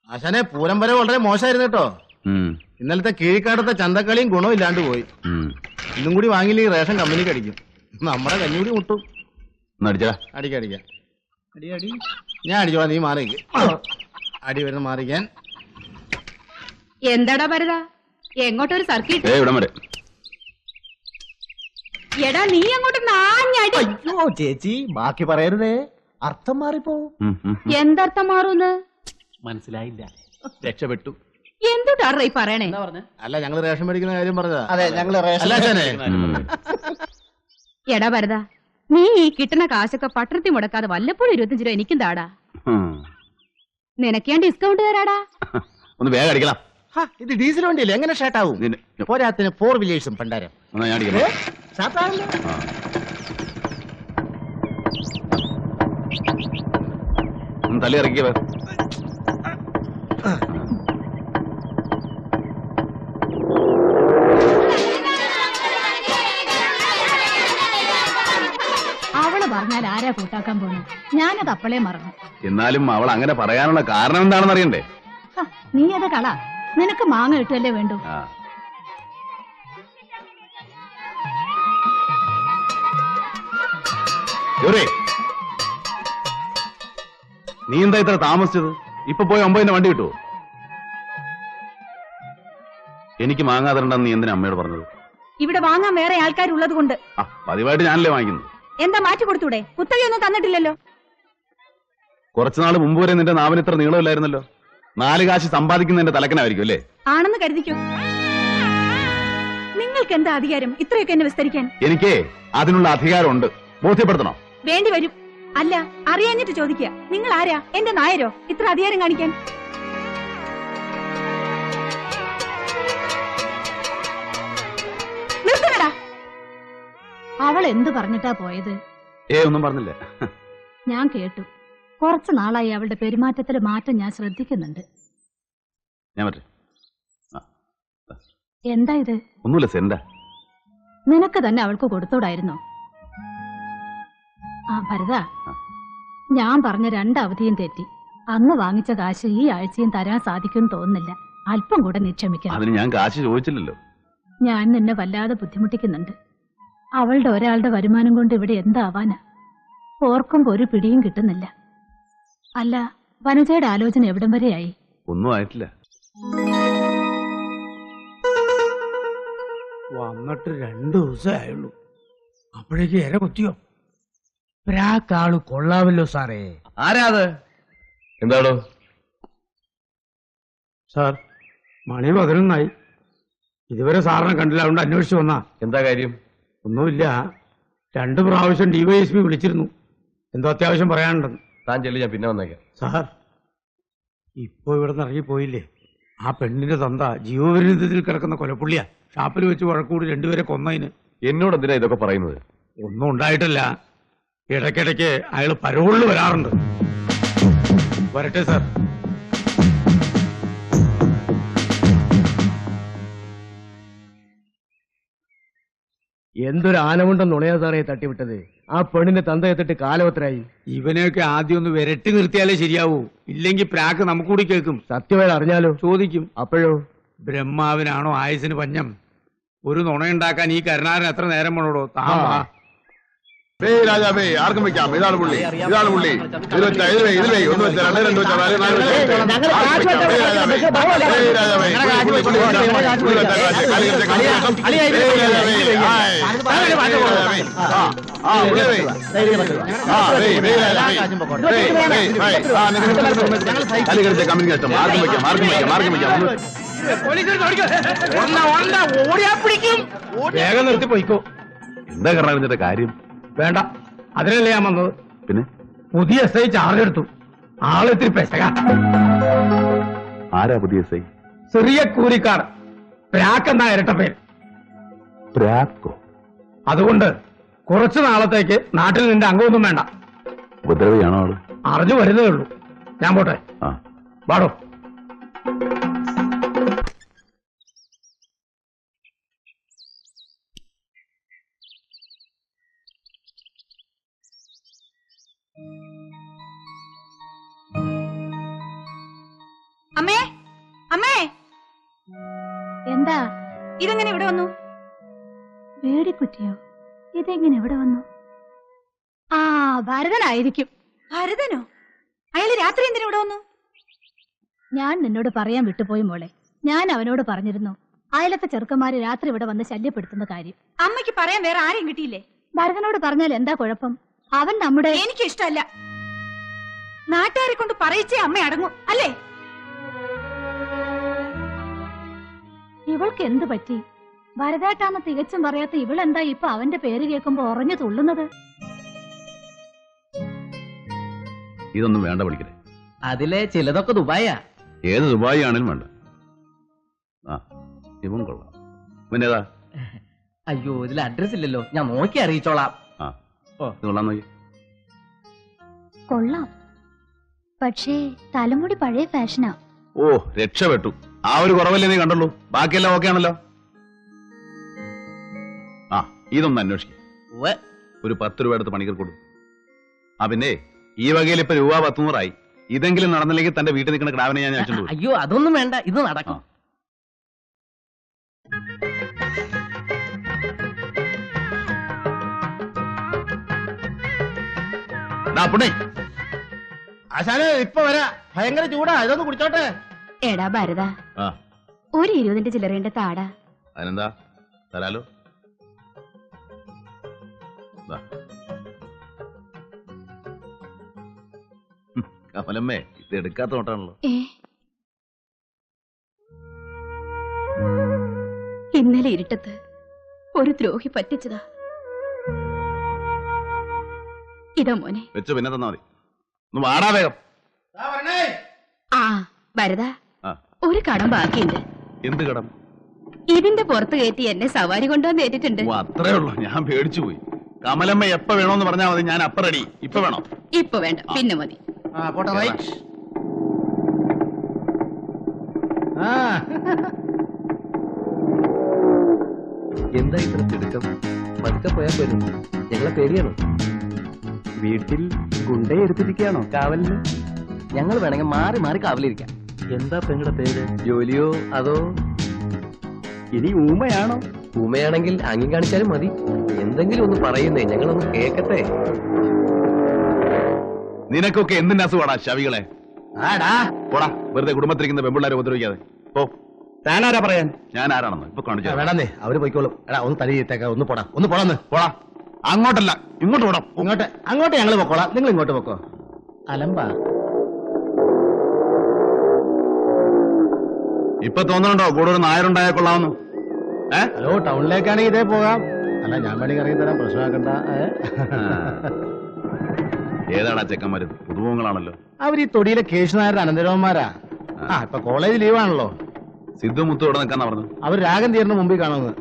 ആശാനെ പൂരം വരെ വളരെ മോശമായിരുന്നു കേട്ടോ. ഇന്നലത്തെ കീഴ്ക്കാടത്തെ ചന്തക്കളിയും ഗുണവും ഇല്ലാണ്ട് പോയി. ഇന്നും കൂടി വാങ്ങിയില്ലെങ്കിൽ റേഷൻ കമ്പനിക്ക് അടിക്കും. നമ്മുടെ കഞ്ഞൂടി മുട്ടും. അടിക്കാം. ഞാൻ അടിച്ചോളാം, നീ മാറിക്ക്. അടി വരുന്ന മാറിക്കാൻ. എന്താടാ ഭരത, എങ്ങോട്ടൊരു സർക്കിട്ട്? എടാ നീ അങ്ങോട്ട് നാഞ്ഞടി. അയ്യോ ചേച്ചി, ബാക്കി പറയരുതേ, അർത്ഥം മാറിപ്പോവും. എന്തർത്ഥം മാറൂന്ന് മനസ്സിലായില്ല. രക്ഷപ്പെട്ടു. എന്തുട്ടാ ഈ പറയണേ? അല്ല, ഞങ്ങള് റേഷൻ മേടിക്കുന്ന കാര്യം പറഞ്ഞതാ. അതെ, ഞങ്ങള് എടാ ഭരത, നീ ഈ കിട്ടുന്ന കാശൊക്കെ പട്ടണത്തിൽ മുടക്കാതെ വല്ലപ്പോഴും 25 രൂപ എനിക്കും താടാ. നിനക്ക് ഞാൻ ഡിസ്കൗണ്ട് തരാടാ. ഒന്ന് വേഗം അടിക്കണം. ഇത് ഡീസൽ വണ്ടിയല്ലേ, എങ്ങനെ ഷാർട്ടാവും? പോരാത്തിന് 4 വീലേഴ്സും പണ്ടാരം. തള്ളി ഇറക്കിയ അവള് പറഞ്ഞാൽ ആരാ കൂട്ടാക്കാൻ പോണു? ഞാനത് അപ്പളേ മറന്നു. എന്നാലും അവൾ അങ്ങനെ പറയാനുള്ള കാരണം എന്താണെന്ന് അറിയണ്ടേ? നീ അത് കള, നിനക്ക് മാങ്ങ കിട്ടുമല്ലേ വേണ്ടു. നീ എന്താ ഇത്ര താമസിച്ചത്? ഇപ്പൊ പോയി 9-ന്റെ വണ്ടി കിട്ടുമോ? എനിക്ക് മാങ്ങാതരണ്ടെന്ന് നീ എന്തിനാ അമ്മയോട് പറഞ്ഞത്? ഇവിടെ വാങ്ങാൻ വേറെ ആൾക്കാരുള്ളത് കൊണ്ട്. പതിവായിട്ട് ഞാനല്ലേ വാങ്ങിക്കുന്നത്. എന്താ മാറ്റി കൊടുത്തൂടെ? കുത്തകയൊന്നും തന്നിട്ടില്ലല്ലോ. കുറച്ചുനാൾ മുമ്പ് വരെ നിന്റെ നാവിന് ഇത്ര നീളമില്ലായിരുന്നല്ലോ. 4 കാശ് സമ്പാദിക്കുന്നതിന്റെ തലക്കനായിരിക്കും അല്ലേ? ആണെന്ന് കരുതിക്കോ. നിങ്ങൾക്ക് എന്താ അധികാരം ഇത്രയൊക്കെ എന്നെ വിസ്തരിക്കാൻ? എനിക്ക് അതിനുള്ള അധികാരമുണ്ട്. ബോധ്യപ്പെടുത്തണോ? വേണ്ടി വരും. അല്ല, അറിയാഞ്ഞിട്ട് ചോദിക്കുക. നിങ്ങൾ ആരാ? എന്റെ നായരോ ഇത്ര അധികാരം കാണിക്കാൻ? നിർത്തണടാ. അവൾ എന്തു പറഞ്ഞിട്ടാ പോയത്? ഒന്നും പറഞ്ഞില്ല. ഞാൻ കേട്ടു. കുറച്ചു നാളായി അവളുടെ പെരുമാറ്റത്തില് മാറ്റം ഞാൻ ശ്രദ്ധിക്കുന്നുണ്ട്. എന്താ ഇത്? ഒന്നുമില്ല സെന്റാ. നിനക്ക് തന്നെ അവൾക്ക് കൊടുത്തോടായിരുന്നോ? ഭരത, ഞാൻ പറഞ്ഞ 2 അവധിയും തെറ്റി. അന്ന് വാങ്ങിച്ച കാശ് ഈ ആഴ്ചയും തരാൻ സാധിക്കുമെന്ന് തോന്നുന്നില്ല. അല്പം കൂടെ നീ ക്ഷമിക്കണം. അതിന് ഞാൻ കാശ് ചോദിച്ചില്ലല്ലോ. ഞാൻ നിന്നെ വല്ലാതെ ബുദ്ധിമുട്ടിക്കുന്നുണ്ട്. അവളുടെ ഒരാളുടെ വരുമാനം കൊണ്ട് ഇവിടെ എന്താവാനാ? ഓർക്കുമ്പോ ഒരു പിടിയും കിട്ടുന്നില്ല. അല്ല, വനജയുടെ ആലോചന എവിടം വരെയായി? ഒന്നും ആയിട്ടില്ല. വന്നിട്ട് 2 ദിവസമായുള്ളൂ, അപ്പോഴേക്ക് ഇര കുത്തിയോ? ഒരാൾക്കാള് കൊള്ളാമല്ലോ സാറേ. ആരാ അത്? എന്താടോ സാർ? മണി 11 ഇതുവരെ സാറിനെ കണ്ടില്ല, അതുകൊണ്ട് അന്വേഷിച്ചു വന്നാ. എന്താ കാര്യം? ഒന്നുമില്ല, 2 പ്രാവശ്യം DYSP വിളിച്ചിരുന്നു, എന്തോ അത്യാവശ്യം പറയാനുണ്ടെന്ന്. താൻ ചെല്ലി, ഞാൻ പിന്നെ വന്നേക്കാം. സാർ, ഇപ്പൊ ഇവിടെ നിന്ന് ഇറങ്ങിപ്പോയില്ലേ ആ പെണ്ണിന്റെ തന്ത? ജീവപര്യന്തത്തിൽ കിടക്കുന്ന കൊലപ്പുള്ളിയാ. ഷാപ്പിൽ വെച്ച് വഴക്കൂടി 2 പേരെ കൊന്നതിന്. എന്നോട് എന്തിനാ ഇതൊക്കെ പറയുന്നത്? ഒന്നും ഉണ്ടായിട്ടല്ല, ഇടയ്ക്കിടയ്ക്ക് അയാൾ പരോളിൽ വരാറുണ്ട്. വരട്ടെ സാർ. എന്തൊരു ആനമുണ്ടെന്ന് നുണയാ സാറേ തട്ടിവിട്ടത്. ആ പെണ്ണിന്റെ തന്തയെത്തിട്ട് കാലവത്രായി. ഇവനെയൊക്കെ ആദ്യം ഒന്ന് വിരട്ടി നിർത്തിയാലേ ശരിയാവൂ, ഇല്ലെങ്കിൽ പ്രാക്ക് നമുക്കൂടി കേൾക്കും. സത്യമായി അറിഞ്ഞാലോ? ചോദിക്കും. അപ്പോഴോ? ബ്രഹ്മാവിനാണോ ആയുസിന് പഞ്ഞം? ഒരു നുണയുണ്ടാക്കാൻ ഈ കരുണാരൻ എത്ര നേരം വേണോടോ? താമാ രാജാവേ, ആർക്കും വെക്കാം. ഇതാണ് പുള്ളി, ഇതാണ് പുള്ളി. ഇതിൽ വെച്ച 1 വെച്ച് 2 വെച്ച 2 വെച്ച 4 കമ്മ്യൂണിക്കേഷൻ. ആർക്കും വെക്കാം, ആർക്കും വെക്കാം, ആർക്കും വെക്കാം. വേഗം നിർത്തി പോയിക്കോ. എന്താ കരുണാരഞ്ജന്റെ കാര്യം? വേണ്ട, അതിനല്ലേ ഞാൻ വന്നത്. പിന്നെ പുതിയ SI ചാർജ് എടുത്തു. ആളിത്തിരി പെശക. ആരാ പുതിയ SI? ചെറിയ കൂലിക്കാർ. പ്രാക്ക് എന്നാ ഇരട്ട പേര്. പ്രാക്കോ? അതുകൊണ്ട് കുറച്ചു നാളത്തേക്ക് നാട്ടിൽ നിന്റെ അംഗമൊന്നും വേണ്ട. ഉപദ്രവിയാണോ ആള്? അറിഞ്ഞു വരുന്നേ ഉള്ളൂ. ഞാൻ പോട്ടെ. വാടോ. അമ്മേ അമ്മേ, എന്താ ഇതെങ്ങനെ ഇവിടെ വന്നു? വേടിക്കുറ്റിയോ? ഇതെങ്ങനെ ഇവിടെ വന്നു? ആ, ഭരതനായിരിക്കും. ഭരതനോ? അയാള് രാത്രി എന്തിനാ ഇവിടെ വന്നു? ഞാൻ നിന്നോട് പറയാൻ വിട്ടുപോയി മോളെ. ഞാൻ അവനോട് പറഞ്ഞിരുന്നു അയലത്തെ ചെറുക്കന്മാര് രാത്രി ഇവിടെ വന്ന് ശല്യപ്പെടുത്തുന്ന കാര്യം. അമ്മയ്ക്ക് പറയാൻ വേറെ ആരെയും കിട്ടിയില്ലേ? ഭരതനോട് പറഞ്ഞാൽ എന്താ കുഴപ്പം? അവൻ നമ്മുടെ... എനിക്ക് ഇഷ്ടമല്ല. നാട്ടുകാരെ കൊണ്ട് പറയിച്ചേ അമ്മ അടങ്ങും അല്ലേ? ഇവൾക്ക് എന്ത് പറ്റി? ഭരതേട്ടാന്ന് തികച്ചും പറയാത്ത ഇവളെന്താ ഇപ്പൊ അവന്റെ പേര് കേൾക്കുമ്പോ ഉറഞ്ഞു തുള്ളുന്നത്? ഇതൊന്നും വേണ്ട വിളിക്കണേ. അതിലെ ചിലതൊക്കെ ദുബായാ. ഏത് ദുബായി ആണെങ്കിലും വേണ്ട. ആ, ഇവൻ കൊള്ളാം. ഇവനേതാ? അയ്യോ, ഇതിൽ അഡ്രസ് ഇല്ലല്ലോ, ഞാൻ നോക്കി അറിയിച്ചോളാം. ആ, ഇത് കൊള്ളാൻ നോക്കി. കൊള്ളാം, പക്ഷേ തലമുടി പഴയ ഫാഷനാ. ഓ, രക്ഷപ്പെട്ടു. ആ ഒരു കുറവല്ലേ നീ കണ്ടുള്ളൂ, ബാക്കിയെല്ലാം ഓക്കെ ആണല്ലോ. ആ, ഇതൊന്ന് അന്വേഷിക്കും. ഒരു 10 രൂപ എടുത്ത് പണിക്കർ കൊടുക്കും. ആ, പിന്നെ ഈ വകയിൽ ഇപ്പൊ രൂപ 100 ഇതെങ്കിലും നടന്നില്ലെങ്കിൽ തന്റെ വീട്ടിൽ നിൽക്കുന്ന ക്രാവിനെ ഞാൻ അയച്ചോളൂ. അയ്യോ, അതൊന്നും വേണ്ട, ഇത് നടക്കും. ആശാനെ ഇപ്പൊ വരാ, ഭയങ്കര ചൂടാ, ഇതൊന്ന് കുടിച്ചോട്ടെ. എടാ ഭരത, ആ, ഒരു 20 ചില്ലറേന്റെ താടാ. അതിനെന്താ, തരാലോ. കമലമ്മേ, ഇത് എടുക്കാത്ത നോട്ടാണല്ലോ. ഇന്നലെ ഇരുട്ടത്ത് ഒരു ദ്രോഹി പറ്റിച്ചതാ. ഇതാ മോനെ. വെച്ച് പിന്നെ തന്നാ മതി. ഒന്ന് വാടാ വേഗം. ആ ഭരത, ആ, ഒരു കടം ബാക്കിയുണ്ട്. എന്ത് കടം? ഇതിന്റെ പുറത്ത് കയറ്റി എന്നെ സവാരി കൊണ്ടുവന്ന് ഏറ്റിട്ടുണ്ട്. ഓ, അത്രേ ഉള്ളൂ. ഞാൻ പേടിച്ചു പോയി. കമലമ്മ എപ്പ വേണോന്ന് പറഞ്ഞാൽ മതി, ഞാൻ അപ്പ റെഡി. ഇപ്പൊ വേണോ? ഇപ്പൊ വേണ്ട, പിന്നെ മതി. ആ, പോട്ടെ, റൈറ്റ്. ആ, എന്താ ഇത്ര തിടുക്കം? പതുക്കെ പോയാ പോരും. ഞങ്ങളെ പേടിയാണോ? വീട്ടിൽ ഗുണ്ടയെ എടുത്തിരിക്കുകയാണോ കാവലിന്? ഞങ്ങൾ വേണമെങ്കിൽ മാറി മാറി കാവലിരിക്കാം. എന്താ പെങ്ങളുടെ പേര്? ജോലിയോ അതോ ഇനി ഊമയാണോ? ഊമയാണെങ്കിൽ ആംഗ്യം കാണിച്ചാലും മതി. എന്തെങ്കിലും ഒന്ന് പറയുന്നേ, ഞങ്ങളൊന്ന് കേക്കട്ടെ. നിനക്കൊക്കെ എന്തിന്റെ അസുഖമാടാ ശവികളെ? ആടാ പോടാ, വെറുതെ കുടുംബത്തിരിക്കുന്ന പെമ്പിള്ളാരെ ഉപദ്രവിക്കാതെ. ഓ, താനാരാ പറയാൻ? ഞാൻ ആരാണെന്ന് ഇപ്പൊ കാണിച്ചു. വേടാന്നേ, അവര് പോയിക്കോളും. എടാ, ഒന്ന് തലയിട്ടേക്ക, ഒന്ന് പോടാ, ഒന്ന് പോടാന്ന്. പോടാ, അങ്ങോട്ടല്ല ഇങ്ങോട്ട് പോടാ. അങ്ങോട്ട് ഞങ്ങള് പൊക്കോളാം, നിങ്ങൾ ഇങ്ങോട്ട് പൊക്കോ. അലമ്പാ. ഇപ്പൊ തോന്നുന്നുണ്ടോ കൂടുതൽ നായരുണ്ടായാ കൊള്ളാമെന്ന്? ഹലോ, ടൗണിലേക്കാണെങ്കിൽ ഇതേ പോകാം. അല്ല, ഞാൻ വേണമെങ്കിൽ ഇറങ്ങി തരാം, പ്രശ്നമാക്കണ്ട. ഏതാടാ ചെക്കന്മാര്? പുതുമുഖങ്ങളാണല്ലോ. അവർ ഈ തൊടിയിലെ കേശുനായരുടെ അനന്തരവന്മാരാ. ആ, ഇപ്പൊ കോളേജ് ലീവാണല്ലോ. സിദ്ധു മുത്തു ഇവിടെ നിൽക്കാന്നാ പറഞ്ഞു. അവർ രാഗം തീർന്ന മുമ്പിൽ കാണുന്നത്.